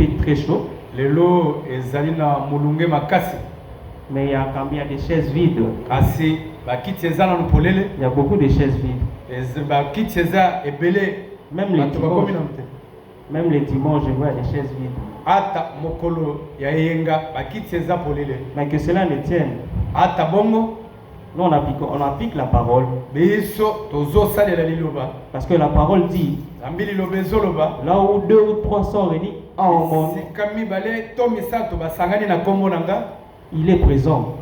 fait très chaud. Lelo ezalina mulunge makasi. Mais il y a des chaises vides. Kasi bakiti ezana nupolele. Il y a beaucoup de chaises vides. Bakiti eza ebele. Même les dimanches, je vois des chaises vides. Ata mokolo ya yenga bakiti eza polele. Mais que cela ne tienne. Ata bongo. Nous on applique la parole. Parce que la parole dit, là où 2 ou 3 sont réunis en mon nom, il est présent.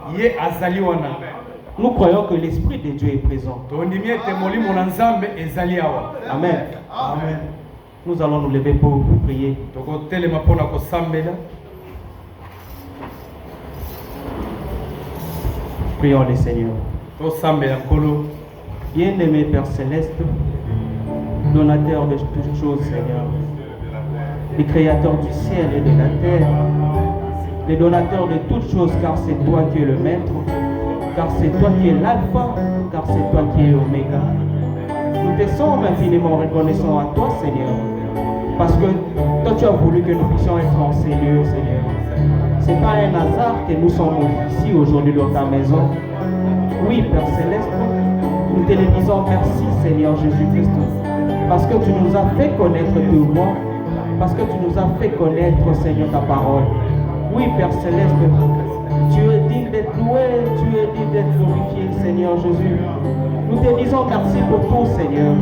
Nous croyons que l'Esprit de Dieu est présent. Amen. Amen. Nous allons nous lever pour prier. Prions le Seigneur. Bien-aimé Père Céleste, donateur de toutes choses, Seigneur, le créateur du ciel et de la terre, le donateur de toutes choses, car c'est toi qui es le maître, car c'est toi qui es l'alpha, car c'est toi qui es l'oméga. Nous te sommes infiniment reconnaissants à toi, Seigneur, parce que toi tu as voulu que nous puissions être en ces lieux, Seigneur. Ce n'est pas un hasard que nous sommes ici aujourd'hui dans ta maison. Oui, Père Céleste, nous te le disons merci, Seigneur Jésus-Christ, parce que tu nous as fait connaître tes voies, parce que tu nous as fait connaître, Seigneur, ta parole. Oui, Père Céleste, tu es digne d'être loué, tu es digne d'être glorifié, Seigneur Jésus. Nous te disons merci pour tout, Seigneur.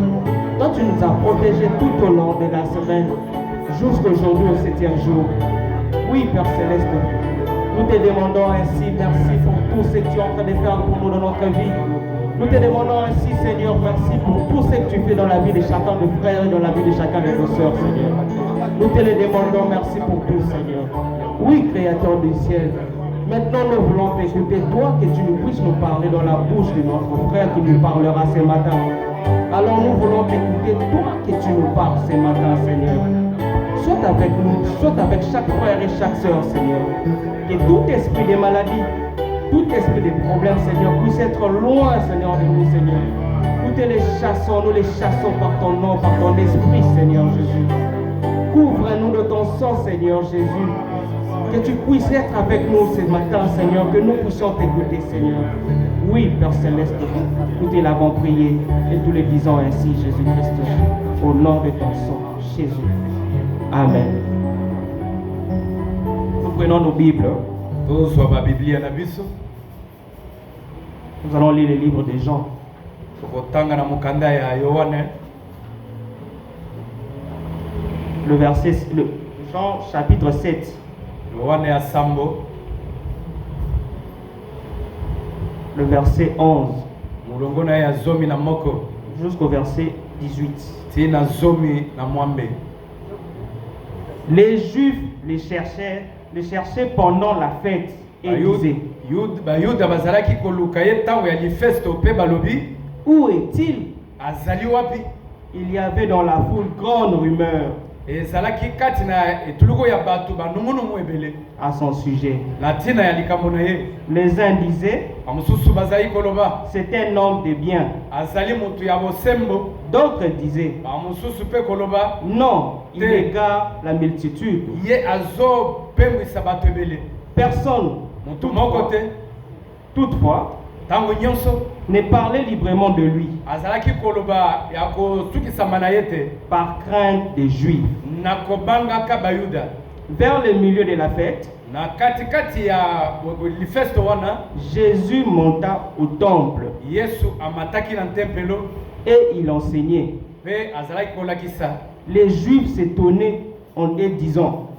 Toi, tu nous as protégés tout au long de la semaine, jusqu'aujourd'hui, au 7e jour. Oui, Père Céleste, nous te demandons ainsi merci pour tout ce que tu es en train de faire pour nous dans notre vie. Nous te demandons ainsi, Seigneur, merci pour tout ce que tu fais dans la vie de chacun de frères et dans la vie de chacun de nos sœurs, Seigneur. Nous te le demandons merci pour tout, Seigneur. Oui, Créateur du ciel, maintenant nous voulons t'écouter, toi, que tu nous puisses nous parler dans la bouche de notre frère qui nous parlera ce matin. Alors nous voulons t'écouter, toi, que tu nous parles ce matin, Seigneur. Sois avec nous, sois avec chaque frère et chaque sœur, Seigneur. Que tout esprit de maladie, tout esprit de problème, Seigneur, puisse être loin, Seigneur, de nous, Seigneur. Nous te les chassons par ton nom, par ton esprit, Seigneur Jésus. Couvre-nous de ton sang, Seigneur Jésus. Que tu puisses être avec nous ce matin, Seigneur, que nous puissions t'écouter, Seigneur. Oui, Père Céleste, nous te l'avons prié et nous le disons ainsi, Jésus-Christ, au nom de ton sang, Jésus. Amen. Nous prenons nos Bibles. Nous allons lire le livre de Jean. Jean chapitre 7. Le verset 11 jusqu'au verset 18. Les Juifs les cherchaient pendant la fête et disaient, où est-il? Il y avait dans la foule grande rumeur à son sujet. Les uns disaient, c'est un homme de bien. D'autres disaient, non, il égare la multitude. Personne, toutefois, ne parlait librement de lui par crainte des Juifs. Vers le milieu de la fête, Jésus monta au temple et il enseignait. Les Juifs s'étonnaient en disant,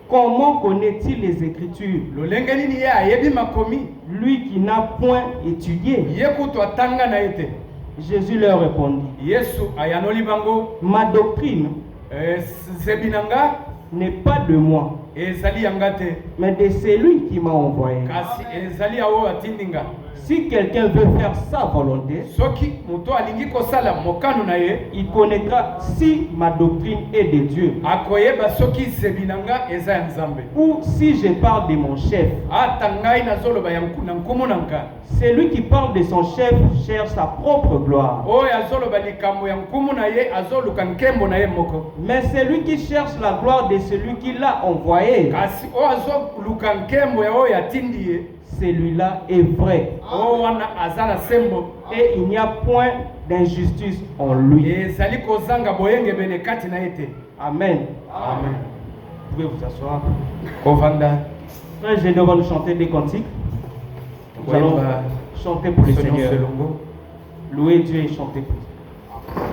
comment connaît-il les Écritures? Lui qui n'a point étudié. Jésus leur répondit, ma doctrine n'est pas de moi, ezali yangate mais de celui qui m'a envoyé. kasi ezali yawo atindinga. Si quelqu'un veut faire sa volonté, Soki muto alingi kosala mokano na ye, il connaîtra si ma doctrine est de Dieu akoyeba soki zebinanga eza ya Nzambe. ou si je parle de mon chef. Ata ngai nazoloba ya nkumu nanga. Celui qui parle de son chef cherche sa propre gloire. Oyo azoloba likambo ya nkumu na ye azoluka nkembo na ye moko. Mais celui qui cherche la gloire de celui qui l'a envoyé, Kasi oyo azoluka nkembo ya oyo atindi ye, celui-là est vrai. oyo wana azala sembo. Et il n'y a point d'injustice en lui. Ezali kozanga boyengebene kati na ye te. Amen. Amen. Vous pouvez vous asseoir. Kovanda. Frère, je devrais nous chanter des cantiques. Nous allons chanter pour le Seigneur. Louer Dieu et chanter pour lui.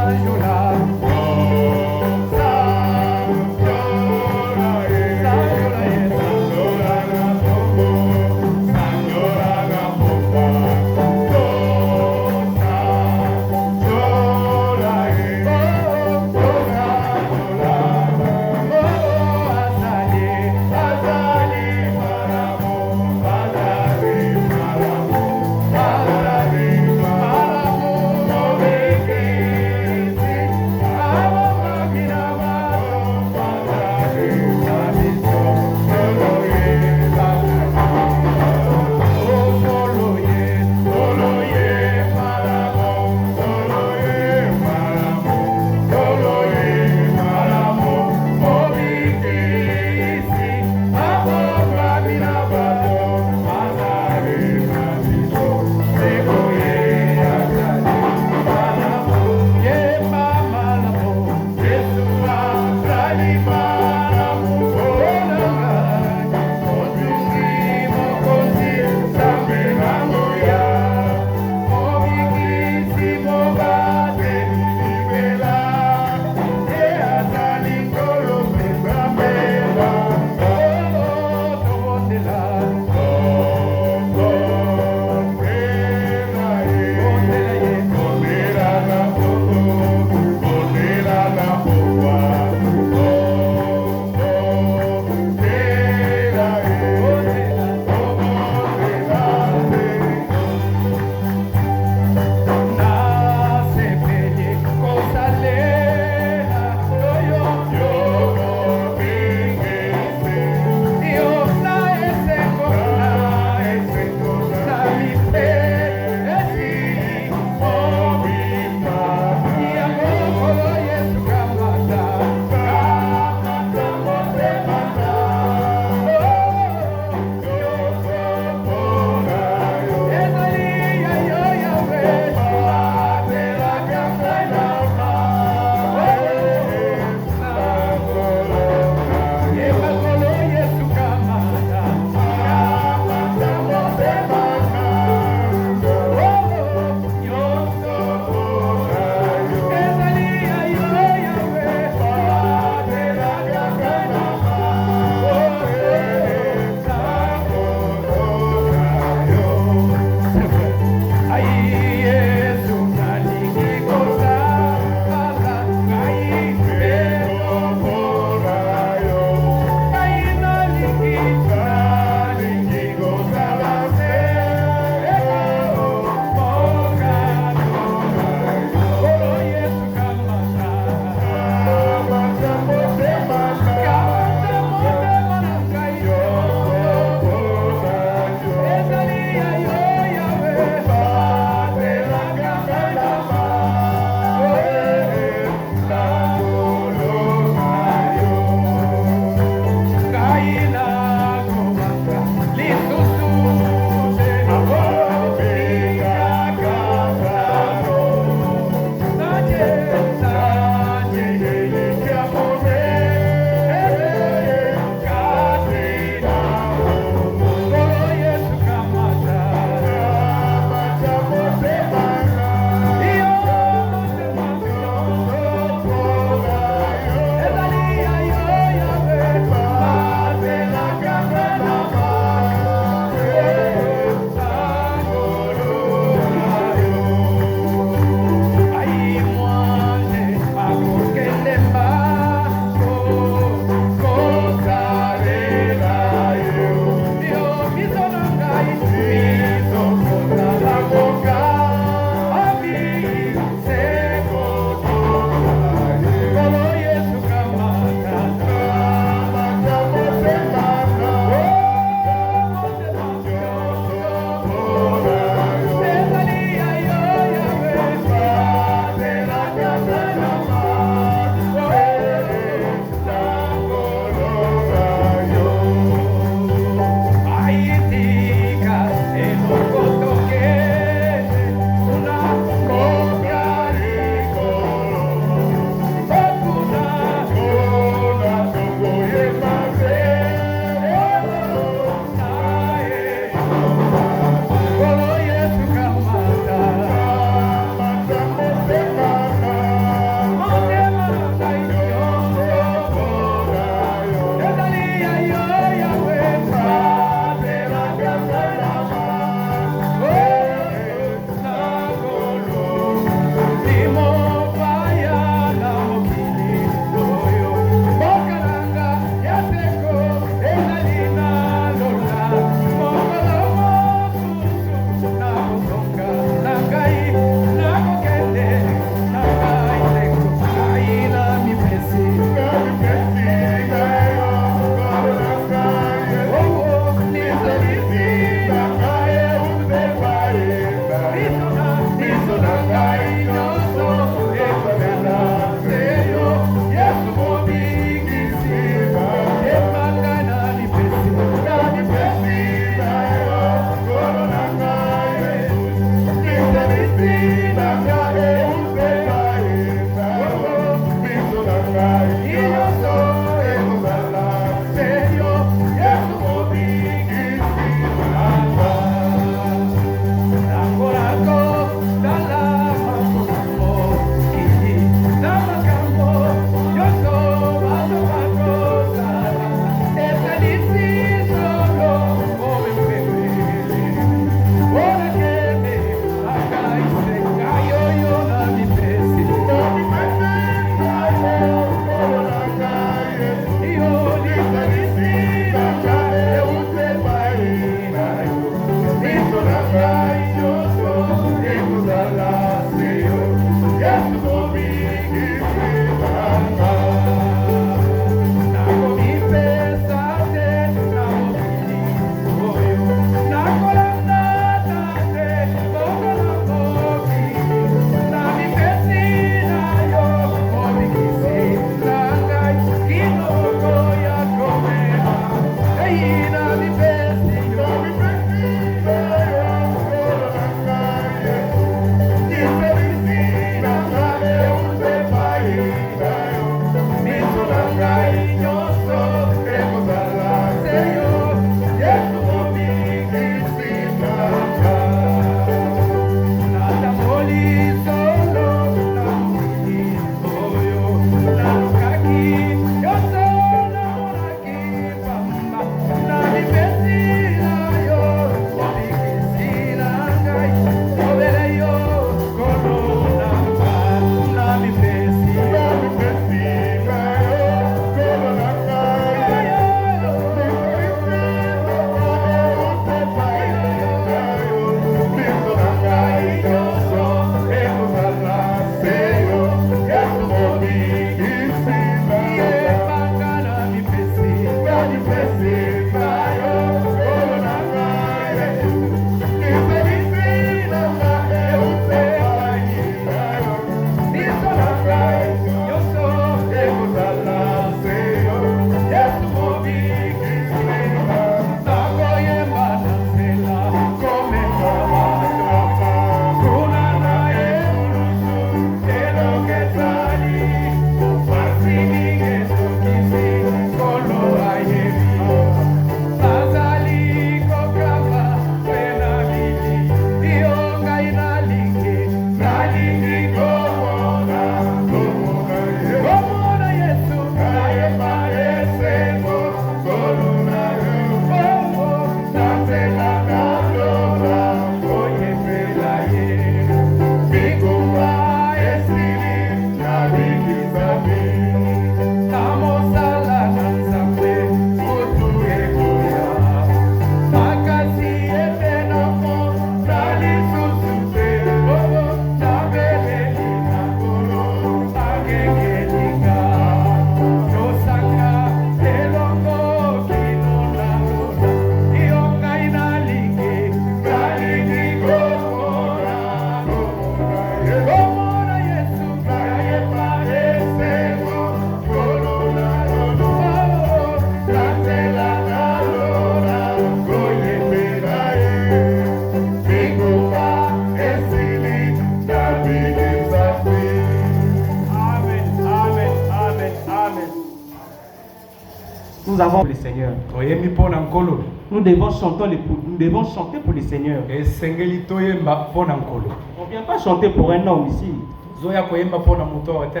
Nous avons le Seigneur. toyembi mpo na nkolo Nous devons chanter pour le Seigneur. esengeli toyemba mpo na nkolo. On ne vient pas chanter pour un homme ici. Tozoya koyemba mpo na moto oyo te,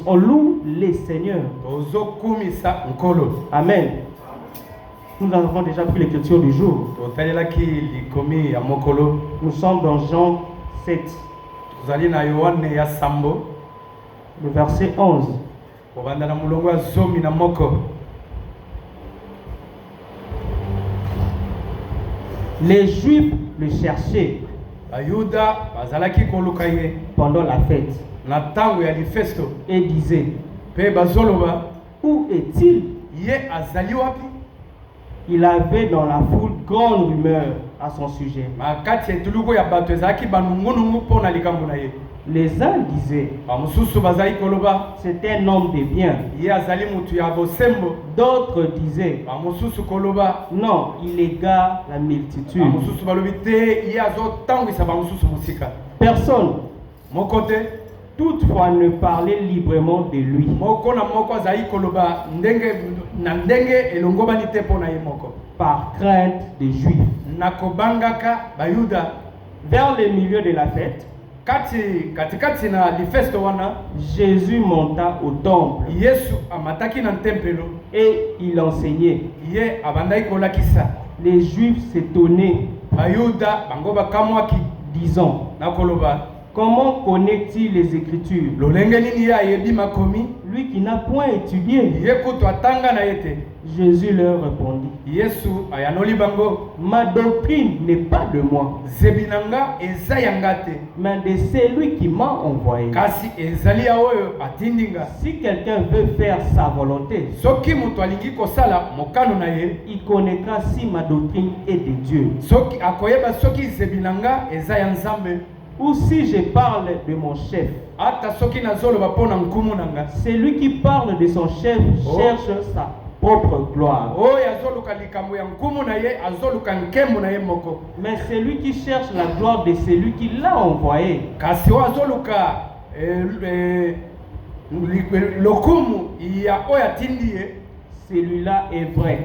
On loue les seigneurs. tozokumisa nkolo. Amen. Nous avons déjà pris l'écriture du jour. totalelaki likomi ya mokolo. Nous sommes dans Jean 7, tozali na yohane ya sambo le verset 11. kobanda na molongo ya zomi na moko. Les Juifs le cherchaient bayuda bazalaki koluka ye pendant la fête na ntango ya lifesto et disaient, mpe bazoloba où est-il? ye azali wapi. Il avait dans la foule grande rumeur à son sujet. makati ya etuluku ya bato ezalaki banungunungu mpo na likambo na ye. Les uns disaient, bamosusu bazali koloba c'est un homme de bien. ye azali mutu ya bosembo. D'autres disaient, bamosusu koloba non, il égare la multitude. bamosusu balobi te ye azotangwisa bamosusu mosika. Personne, moko te toutefois, ne parlait librement de lui. moko na moko azali koloba ndenge elongobani te mpo na ye moko, Par crainte des Juifs. na kobangaka bayuda. Vers le milieu de la fête, katikati na lifesto wana Jésus monta au temple yesu amataki na tempelo et il enseignait. ye abandaki kolakisa. Les Juifs s'étonnaient, bayuda bango bakamwaki disant, na koloba comment connaît-il les Écritures? lolenge nini ye ayebi makomi, Lui qui n'a point étudié. ye kutu atanga na ye te. Jésus leur répondit, yesu ayanoli bango, ma doctrine n'est pas de moi, zebi na nga eza yanga te, mais de celui qui m'a envoyé. kasi ezali ya oyo atindi nga. Si quelqu'un veut faire sa volonté, soki moto alingi kosala mokano na ye, il connaîtra si ma doctrine est de Dieu. soki akoyeba soki zebi na nga eza ya nzambe, Ou si je parle de mon chef. ata soki nazoloba mpo na nkumu na nga. Celui qui parle de son chef cherche sa propre gloire. oyo azoluka likambo ya nkumu na ye azoluka nkembo na ye moko. Mais celui qui cherche la gloire de celui qui l'a envoyé, kasi oyo azoluka lokumu ya oyo atindi ye, celui-là est vrai.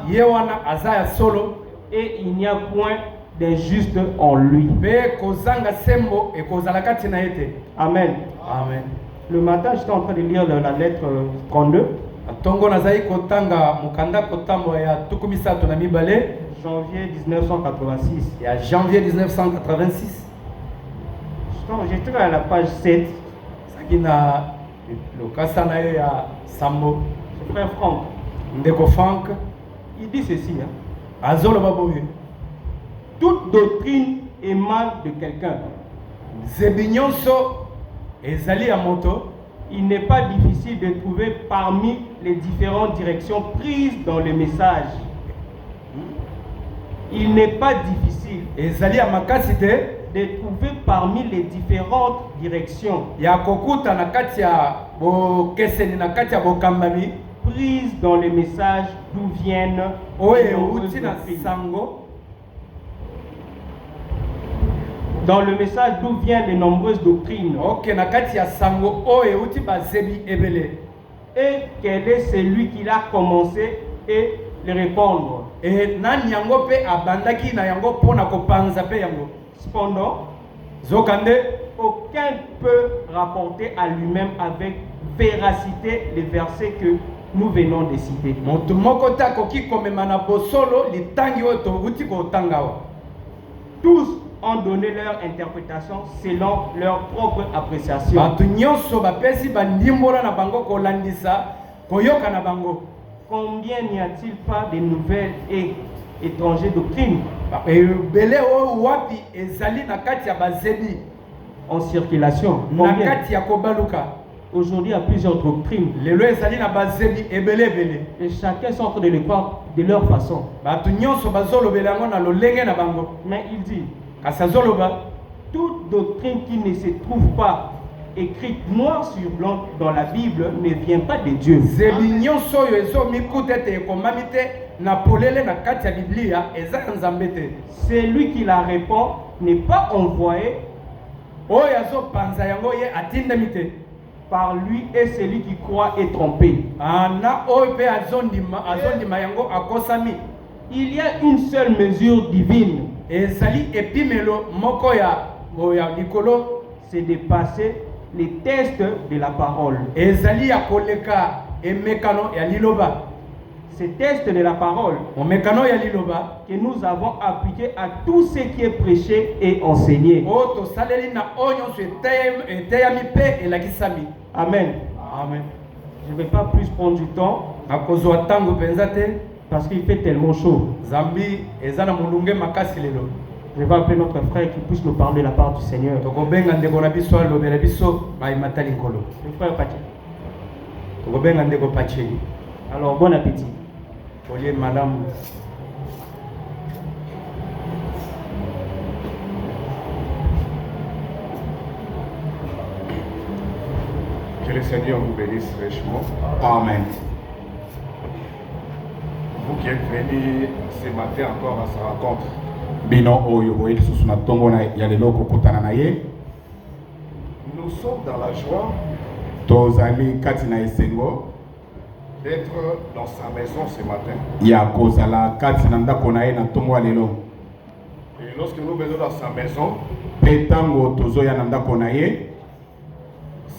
ye wana aza ya solo, Et il n'y a point d'injuste en lui. mpe kozanga sembo ekozala kati na ye te. Amen. Amen. Le matin, j'étais en train de lire la lettre 32, ntongo nazali kotanga mokanda kotambo ya tuku misato na mibale janvier 1986. ya janvier 1986. J'étais à la page 7. ezalaki na lokasa na ye ya sambo. Ce frère Franck, ndeko Frank il dit ceci, hein. azoloba boye Toute doctrine émane de quelqu'un. zebi nyonso ezali ya moto. Il n'est pas difficile de trouver parmi les différentes directions prises dans le message. Il n'est pas difficile ezali ya makasi te de trouver parmi les différentes directions ya kokuta na kati ya bokeseni na kati ya bokambami prises dans le message d'où viennent oyo les nombreuses euti na doctrines. sango. Dans le message d'où viennent les nombreuses doctrines. ok na kati ya sango oyo euti bazebi ebele. Et quel est celui qui l'a commencé et le répondre. nani yango pe abandaki na yango pona kopanza pe yango. Cependant, zokande aucun peut rapporter à lui-même avec véracité les versets que nous venons de citer. moto moko te akoki komema na bosolo litangi oyo touti kotanga awa. Tous ont donné leur interprétation selon leur propre appréciation. bato nyonso bapesi bandimbola na bango kolandisa koyoka na bango. Combien n'y a-t-il pas de nouvelles et étrangères doctrines ebele oyo wapi ezali na kati ya bazebi en circulation? na Combien? kati ya kobaluka. Aujourd'hui, il y a plusieurs doctrines lelo ezali na bazebi ebele ebele. et chacun sont en train de le croire de leur façon. bato nyonso bazolobela yango na lolenge na bango. Mais il dit, kasi azoloba toute doctrine qui ne se trouve pas écrite noir sur blanc dans la Bible ne vient pas de Dieu. zebi nyonso oyo ezomikuta ete ekomami te na polele na kati ya biblia eza ya nzambe te. Celui qui la répond n'est pas envoyé oyo azopanza yango ye atindami te. par lui et celui qui croit est trompé. Na oyo pe azondima yango akosami. Il y a une seule mesure divine. Ezali epimelo moko ya likolo, c'est de passer les tests de la parole. Ezali ya koleka emekano ya liloba. Ces tests de la parole omekano ya liloba que nous avons appliqué à tout ce qui est prêché et enseigné. Oto saleli na onyo se teyami pe elakisami. Amen. Amen. Je ne vais pas plus prendre du temps nakozwa tango penza te parce qu'il fait tellement chaud. Zambi ezana mulunge makasi lelo. Je vais appeler notre frère qui puisse nous parler de la part du Seigneur. Tokobenga ndeko na biso alobela biso bayimata likolo. Le frère Pachi. Tokobenga ndeko Pachi. Alors bon appétit. Olié madame. Que le Seigneur vous bénisse richement. Amen. Vous qui êtes venus ce matin encore à sa rencontre. Nous sommes dans la joie d'être dans sa maison ce matin. Et lorsque nous venons dans sa maison,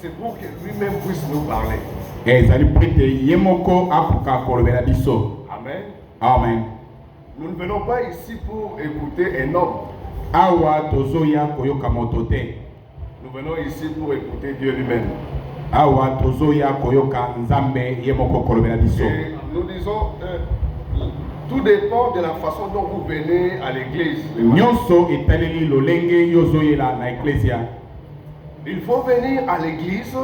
c'est pour que lui-même puisse nous parler. Amen. Amen. Nous ne venons pas ici pour écouter un homme. Nous venons ici pour écouter Dieu lui-même. Et nous disons, tout dépend de la façon dont vous venez à l'église. Il faut venir à l'église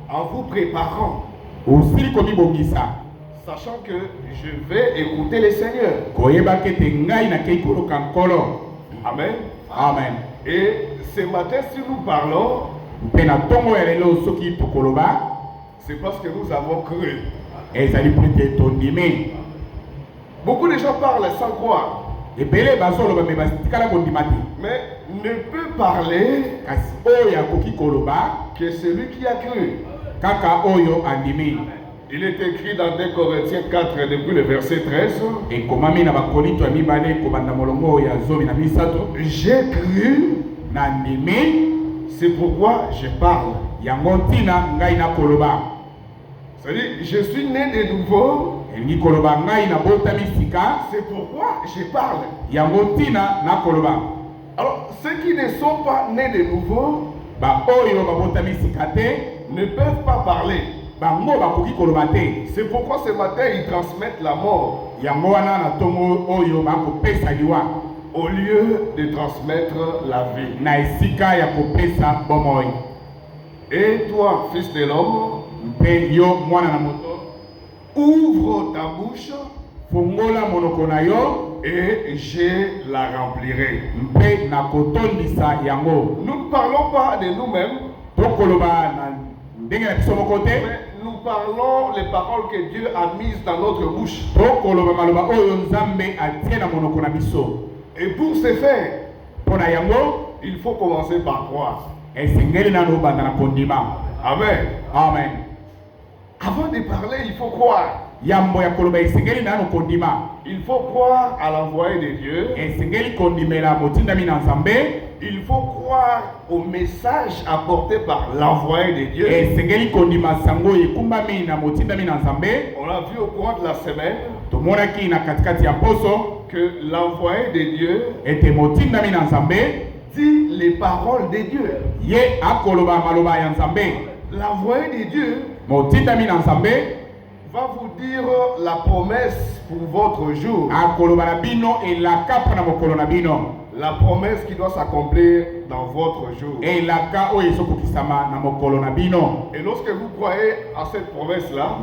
en vous préparant, sachant que je vais écouter le Seigneur. Amen. Amen. Et ce matin, si nous parlons, c'est parce que nous avons cru. Beaucoup de gens parlent sans croire. Mais ne peut parler que celui qui a cru. Il est écrit dans 2 Corinthiens 4 depuis le verset 13. J'ai cru, c'est pourquoi je parle. C'est-à-dire, je suis né de nouveau, c'est pourquoi je parle. Alors, ceux qui ne sont pas nés de nouveau ne peuvent pas parler. C'est pourquoi ce matin ils transmettent la mort au lieu de transmettre la vie. Et toi, fils de l'homme, ouvre ta bouche et je la remplirai. Nous ne parlons pas de nous-mêmes, mais nous parlons les paroles que Dieu a mises dans notre bouche. Et pour ce faire, il faut commencer par croire. Amen. Amen. Avant de parler, il faut croire. Il faut croire à l'envoyé de Dieu. Il faut croire au message apporté par l'envoyé de Dieu. On a vu au cours de la semaine que l'envoyé de Dieu dit les paroles de Dieu. L'envoyé de Dieu va vous dire la promesse pour votre jour. La promesse qui doit s'accomplir dans votre jour. Et lorsque vous croyez à cette promesse-là,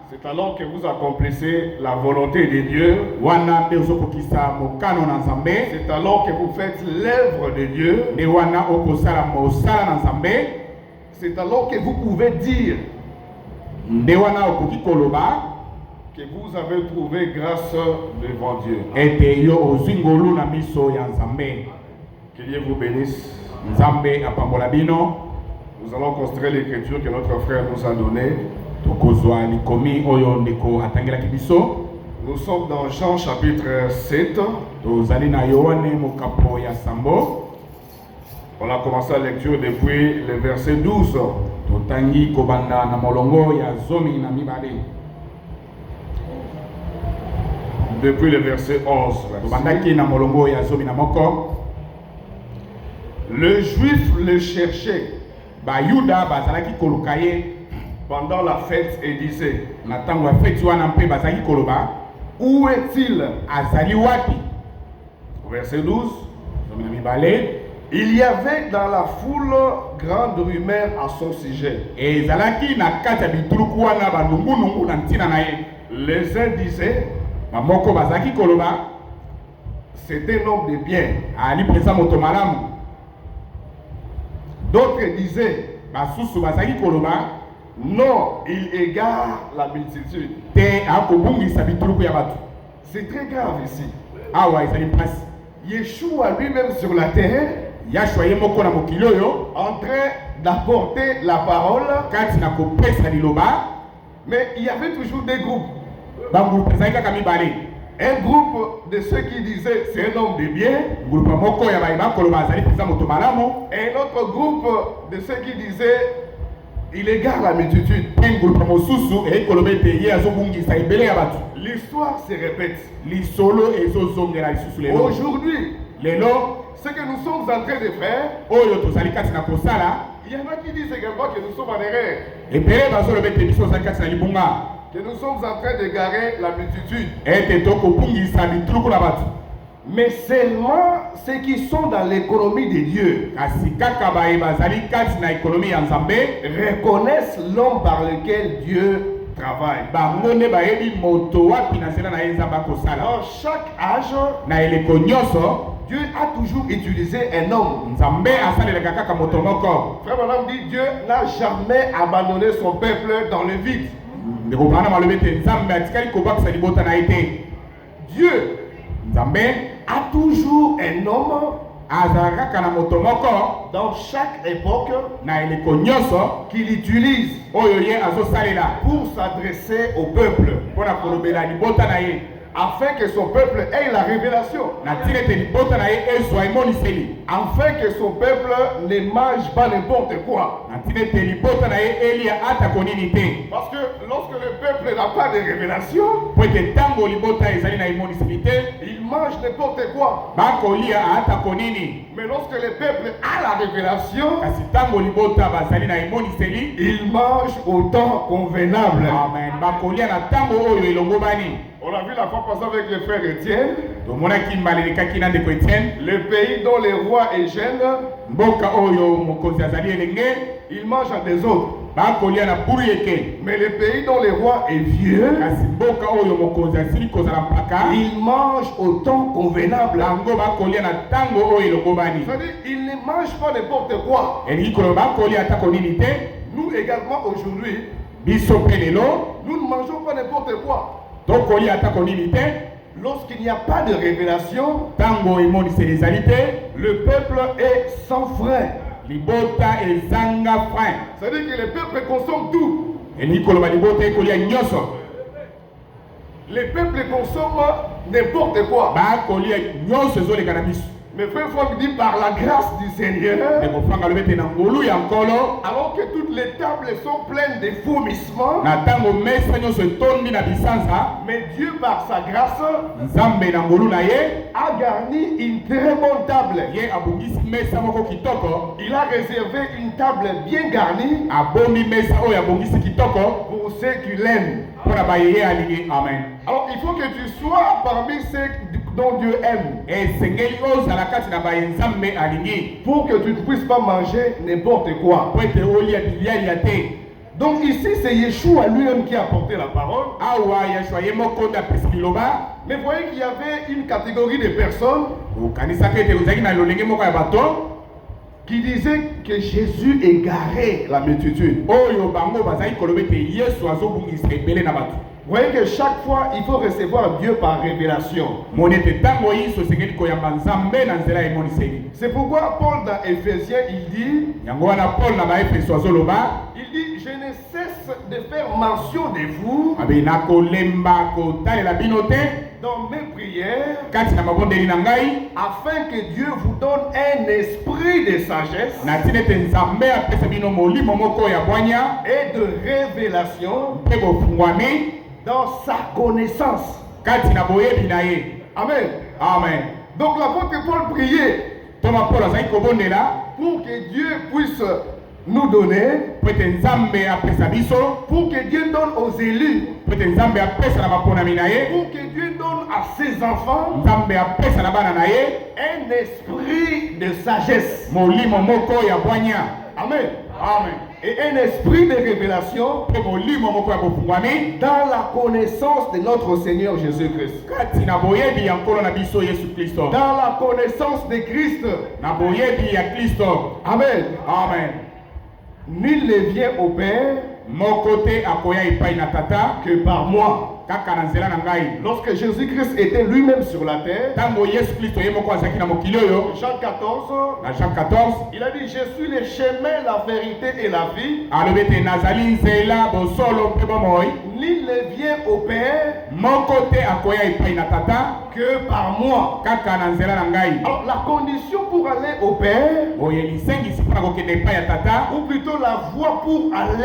c'est alors que vous accomplissez la volonté de Dieu. C'est alors que vous faites l'œuvre de Dieu. C'est alors que vous pouvez dire que vous avez trouvé grâce devant Dieu. Que Dieu vous bénisse. Nzambe apambola bino. Nous allons considérer l'écriture que notre frère nous a donnée. Tokozwa likomi oyo ndeko atangelaki biso. Nous sommes dans Jean chapitre 7. Tozali na Yohane mokapo ya sambo. On a commencé la lecture depuis le verset 12. Totangi kobanda na molongo ya zomi na mibale. Depuis le verset 11. Tobandaki na molongo ya zomi na moko. Le juif le cherchait Bayuda bazalaki koluka ye pendant la fête et disait, na tango ya feti wana mpe bazalaki koloba, où est-il? azali wapi? Verset 12. Zomi na mibale. Il y avait dans la foule grande rumeur à son sujet. Ezalaki na kati ya bituluku wana banungunungu na ntina na ye. Les uns disaient, Bamoko bazalaki koloba, c'est un homme de bien. ali mpenza moto malamu. D'autres disaient, Basusu bazalaki koloba, non, il égare la multitude. te akobungisa bituluku ya bato. C'est très grave ici. Awa ezali mpasi. Yeshua lui-même sur la terre, Yashua ye moko na mokili oyo en train d'apporter la parole, kati na kopesa liloba, mais il y avait toujours des groupes. bangulupu ezalaki kaka mibale. Un groupe de ceux qui disaient c'est un homme de bien, Ngulupu moko ya bayeba koloba azali mpenza moto malamu, et un autre groupe de ceux qui disaient il égare la multitude. mpe ngulupu mosusu eyi koloba ete ye azobungisa ebele ya bato. L'histoire se répète. Lisolo ezozongela lisusu lelo. Aujourd'hui, Lelo ce que nous sommes en train de faire, oyo tozali kati na kosala, il y en a qui disent également que nous sommes en erreur, ebele bazoloba ete biso ozali kati na libunga, que nous sommes en train d'égarer la multitude. ete tokobungisa bituluku na bato. Mais seulement ceux qui sont dans l'économie de Dieu Kasi kaka baye bazali kati na ekonomi ya Nzambe, reconnaissent l'homme par lequel Dieu travaille. bango nde bayebi moto wapi na nzela na ye Nzambe akosala. Dans chaque âge, Na eleko nyonso, Dieu a toujours utilisé un homme. Nzambe asalelaka kaka moto moko. Frère Madame dit, Dieu n'a jamais abandonné son peuple dans le vide. Ndeko bana malobi ete Nzambe atikali kobakisa libota na ye te. Dieu Nzambe a toujours un homme azalaka kaka na moto moko dans chaque époque na eleko nyonso qu'il utilise oyo ye azosalela pour s'adresser au peuple, mpona kolobela libota na ye, afin que son peuple ait la révélation, na ntina ete libota na ye ezwa emoniseli, afin que son peuple ne mange pas n'importe quoi. na ntina ete libota na ye elia atako nini te. Parce que lorsque le peuple n'a pas de révélation, Po ete ntango libota ezali na emoniseli te, il mange n'importe quoi. bakolia atako nini. Mais lorsque le peuple a la révélation, Kasi ntango libota bazali na emoniseli, il mange au temps convenable. amen, bakolia na ntango oyo elongobani. On a vu la fois passée avec le frère Étienne, Tomonaki mbalelekaki na ndeko Etienne, le pays dont les rois et jeunes, mboka oyo mokonzi azali elenge, ils mangent en désordre. bakolia na buru eke. Mais le pays dont le roi est vieux, Kasi mboka oyo mokonzi asili kozala mpaka, ils mangent au temps convenable. bango bakolia na ntango oyo elongobani. C'est-à-dire, ils ne mangent pas n'importe quoi. Elingi koloba bakolia atako nini te. Nous également aujourd'hui, Biso mpe lelo nous ne mangeons pas n'importe quoi. tokolia atako nini te. Lorsqu'il n'y a pas de révélation, Ntango emoniseli ezali te, le peuple est sans frein. libota ezanga frein. C'est-à-dire que le peuple consomme tout. Elingi koloba libota ekolia nyonso. Le peuple consomme n'importe quoi. Bakolia nyonso ezoleka na biso. Mais frère Franck dit par la grâce du Seigneur, Ndeko Frank alobi ete na ngolu ya nkolo, alors que toutes les tables sont pleines de vomissements, na ntango mesa nyonso etondi na bisanza, mais Dieu par sa grâce Nzambe na ngolu na ye a garni une très bonne table. ye abungisi mesa moko kitoko, Il a réservé une table bien garnie abomi mesa oyo abongisi kitoko pour ceux qui l'aiment. mpona bayeye alingi. Amen. Alors il faut que tu sois parmi ceux dont Dieu aime, Esengeli ozala kati na baye Nzambe alingi, pour que tu ne puisses pas manger n'importe quoi. po ete olia bilialia te. Donc ici c'est Yeshua lui-même qui a apporté la parole. Awa Yeshua ye moko nde apesi liloba. Mais voyez qu'il y avait une catégorie de personnes Okanisaka ete ozalaki na lolenge moko ya bato qui disaient que Jésus égarait la multitude. oyo bango bazali koloba ete Yesu azobungisa ebele na bato. Vous voyez que chaque fois, il faut recevoir Dieu par révélation. C'est pourquoi Paul dans Éphésiens, il dit, je ne cesse de faire mention de vous dans mes prières, afin que Dieu vous donne un esprit de sagesse et de révélation dans sa connaissance. Amen. Amen. Donc l'apôtre Paul priait pour que Dieu puisse nous donner, pour que Dieu donne aux élus, pour que Dieu donne à ses enfants un esprit de sagesse. Amen. Amen. Et un esprit de révélation dans la connaissance de notre Seigneur Jésus-Christ. Dans la connaissance de Christ. Amen. Amen. Nul ne vient au Père que par moi. Lorsque Jésus-Christ était lui-même sur la terre, Jean 14, il a dit, je suis le chemin, la vérité et la vie. Nul ne vient au Père que par moi. Alors la condition pour aller au Père, ou plutôt la voie pour aller